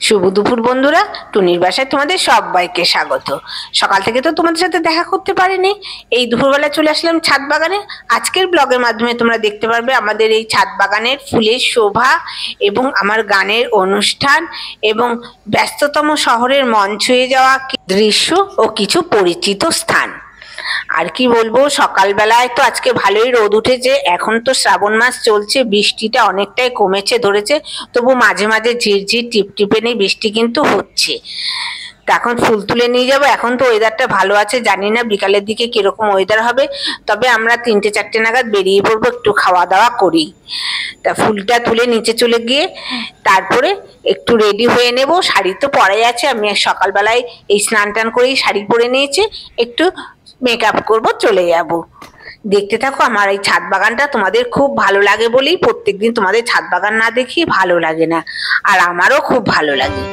শুভ দুপুর বন্ধুরা, টুনির বাসায় তোমাদের সবাইকে স্বাগত। সকাল থেকে তো তোমাদের সাথে দেখা করতে পারিনি, এই দুপুরবেলা চলে আসলাম ছাদ বাগানে। আজকের ব্লগের মাধ্যমে তোমরা দেখতে পারবে আমাদের এই ছাদ বাগানের ফুলের শোভা এবং আমার গানের অনুষ্ঠান এবং ব্যস্ততম শহরের মন ছুঁয়ে যাওয়া দৃশ্য ও কিছু পরিচিত স্থান। আর কি বলবো, সকালবেলায় তো আজকে ভালোই রোদ উঠেছে। এখন তো শ্রাবণ মাস চলছে, বৃষ্টিটা অনেকটাই কমেছে ধরেছে, তবু মাঝে মাঝে ঝিরঝির টিপটিপে নেই বৃষ্টি কিন্তু হচ্ছে। তা এখন ফুল তুলে নিয়ে যাবো। এখন তো ওয়েদারটা ভালো আছে, জানি না বিকালের দিকে কিরকম ওয়েদার হবে, তবে আমরা 3টে-4টে নাগাদ বেরিয়ে পড়বো, একটু খাওয়া দাওয়া করি। তা ফুলটা তুলে নিচে চলে গিয়ে তারপরে একটু রেডি হয়ে নেব। শাড়ি তো পরাই আছে, আমি সকালবেলায় এই স্নান টান করেই শাড়ি পরে নিয়েছি, একটু মেকআপ করব, চলে যাব। দেখতে থাকো আমার এই ছাদ বাগানটা। তোমাদের খুব ভালো লাগে বলেই প্রত্যেকদিন তোমাদের ছাদ বাগান না দেখি ভালো লাগে না, আর আমারও খুব ভালো লাগে।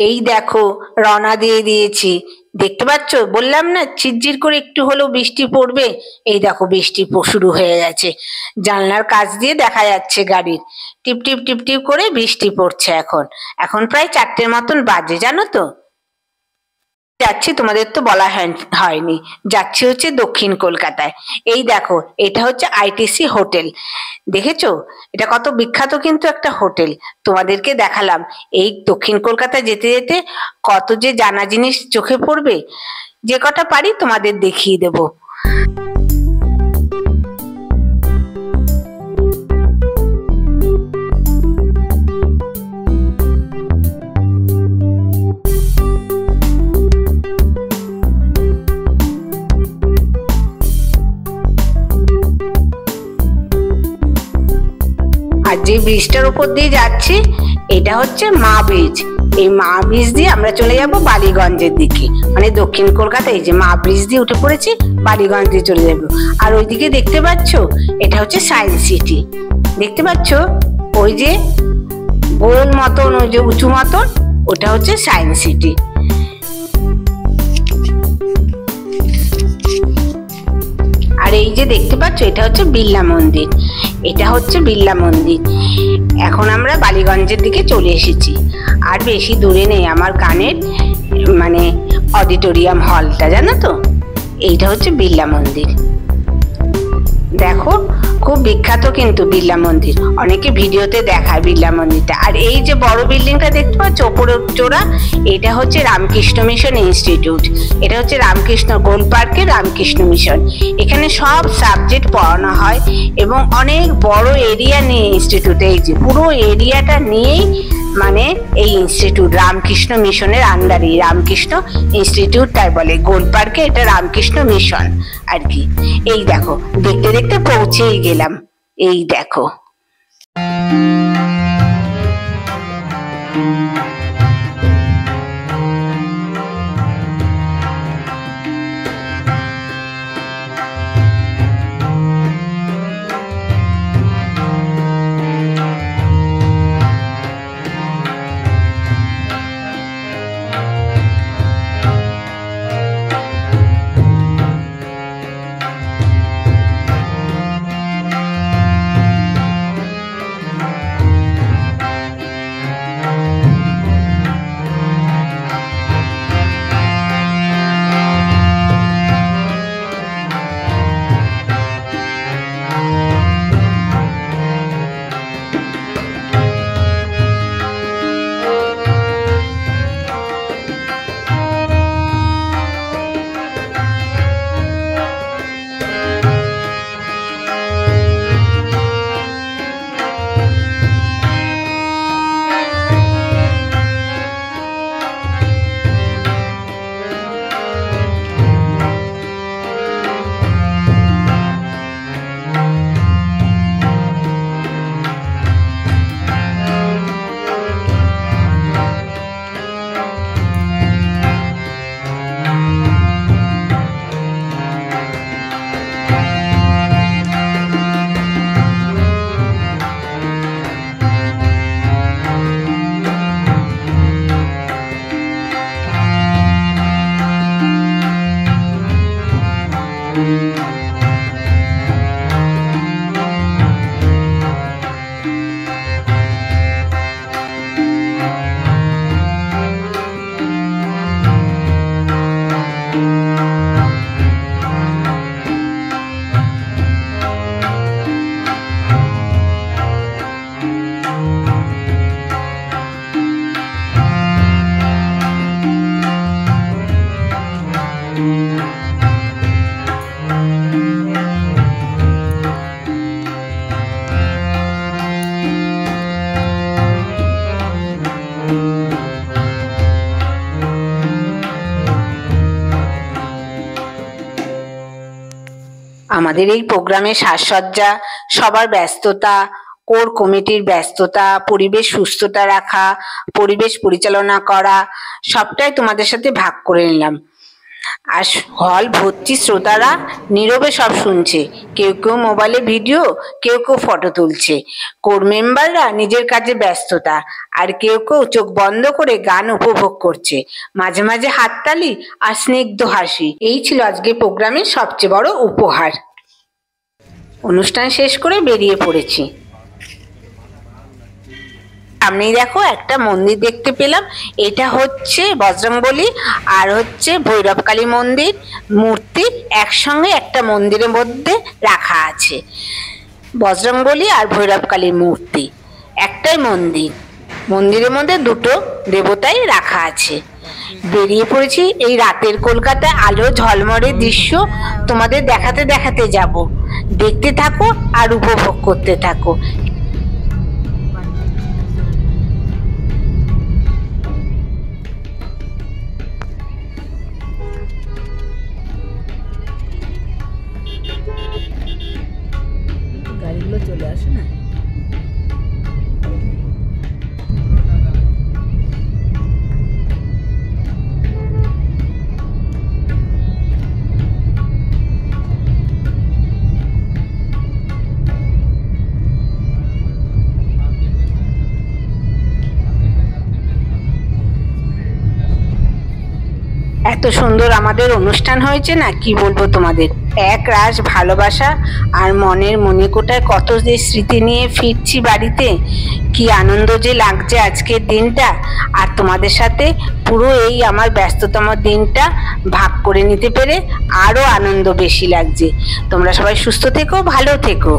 এই দেখো রওনা দিয়ে দিয়েছি, দেখতে পাচ্ছ? বললাম না ঝিরঝির করে একটু হলেও বৃষ্টি পড়বে। এই দেখো বৃষ্টি শুরু হয়ে গেছে, জানলার কাছ দিয়ে দেখা যাচ্ছে গাড়ির টিপটিপ টিপটিপ করে বৃষ্টি পড়ছে। এখন প্রায় 4টের মতন বাজে, জানো তো। যাচ্ছি, তোমাদের তো বলা হয়নি, যাচ্ছি হচ্ছে দক্ষিণ কলকাতায়। এই দেখো, এটা হচ্ছে আইটিসি হোটেল, দেখেছো? এটা কত বিখ্যাত কিন্তু একটা হোটেল, তোমাদেরকে দেখালাম। এই দক্ষিণ কলকাতায় যেতে যেতে কত যে জানা জিনিস চোখে পড়বে, যে কটা পারি তোমাদের দেখিয়ে দেবো। আর যে ব্রিজটার উপর দিয়ে যাচ্ছি এটা হচ্ছে মা ব্রিজ। এই মা ব্রিজ দিয়ে আমরা চলে যাব বালিগঞ্জের দিকে, মানে দক্ষিণ কলকাতায়। এই যে মা ব্রিজ দিয়ে উঠে পড়েছি, বালিগঞ্জ দিয়ে চলে যাবো। আর ওইদিকে দেখতে পাচ্ছ, এটা হচ্ছে সায়েন্স সিটি, দেখতে পাচ্ছ? ওই যে গোল মতন, ওই যে উঁচু মতন, ওটা হচ্ছে সায়েন্স সিটি। আর এই যে দেখতে পাচ্ছ, এটা হচ্ছে বিড়লা মন্দির, এটা হচ্ছে বিড়লা মন্দির। এখন আমরা বালিগঞ্জের দিকে চলে এসেছি, আর বেশি দূরে নেই আমার গানের মানে অডিটোরিয়াম হলটা, জানো তো? এইটা হচ্ছে বিড়লা মন্দির। দেখো খুব বিখ্যাত কিন্তু বিড়লা মন্দির, অনেকে ভিডিওতে দেখায় বিড়লা মন্দিরটা। আর এই যে বড় বিল্ডিংটা দেখতে পাচ্ছ ওপরে চোরা, এটা হচ্ছে রামকৃষ্ণ মিশন ইনস্টিটিউট। এটা হচ্ছে রামকৃষ্ণ গোল পার্কের রামকৃষ্ণ মিশন। এখানে সব সাবজেক্ট পড়ানো হয় এবং অনেক বড় এরিয়া নিয়ে ইনস্টিটিউট, এই যে পুরো এরিয়াটা নিয়েই মানে এই ইনস্টিটিউট রামকৃষ্ণ মিশনের আন্ডারে রামকৃষ্ণ ইনস্টিটিউট, তাই বলে গোল পার্কে এটা রামকৃষ্ণ মিশন আর কি। এই দেখো দেখতে দেখতে পৌঁছেই গেলাম, এই দেখো। আমাদের এই প্রোগ্রামে সাজসজ্জা, সবার ব্যস্ততা, কোর কমিটির ব্যস্ততা, পরিবেশ সুস্থতা রাখা, পরিবেশ পরিচালনা করা, সবটাই তোমাদের সাথে ভাগ করে নিলাম। আর হল ভর্তি শ্রোতারা নীরবে সব শুনছে, কেউ কেউ মোবাইলে ভিডিও, কেউ কেউ ফটো তুলছে। কোর মেম্বাররা নিজের কাজে ব্যস্ততা, আর কেউ কেউ চোখ বন্ধ করে গান উপভোগ করছে, মাঝে মাঝে হাততালি আর স্নিগ্ধ হাসি। এই ছিল আজকে প্রোগ্রামের সবচেয়ে বড় উপহার। অনুষ্ঠান শেষ করে বেরিয়ে পড়েছি। সামনেই দেখো একটা মন্দির দেখতে পেলাম, এটা হচ্ছে বজরংবলী আর হচ্ছে ভৈরবকালী মন্দির মূর্তি একসঙ্গে একটা মন্দিরের মধ্যে রাখা আছে। বজরংবলী আর ভৈরবকালীর মূর্তি একটাই মন্দির, মন্দিরের মধ্যে দুটো দেবতাই রাখা আছে। বেরিয়ে পড়েছি এই রাতের কলকাতায় আলো ঝলমলে দৃশ্য তোমাদের দেখাতে দেখাতে যাব। দেখতে থাকো আর উপভোগ করতে থাকো। গাড়িগুলো চলে আসে না। এত সুন্দর আমাদের অনুষ্ঠান হয়েছে না, কি বলবো তোমাদের। এক রাশ ভালোবাসা আর মনের মণিকোটায় কত যে স্মৃতি নিয়ে ফিরছি বাড়িতে। কি আনন্দ যে লাগছে আজকের দিনটা, আর তোমাদের সাথে পুরো এই আমার ব্যস্ততম দিনটা ভাগ করে নিতে পেরে আরো আনন্দ বেশি লাগছে। তোমরা সবাই সুস্থ থেকো, ভালো থেকো।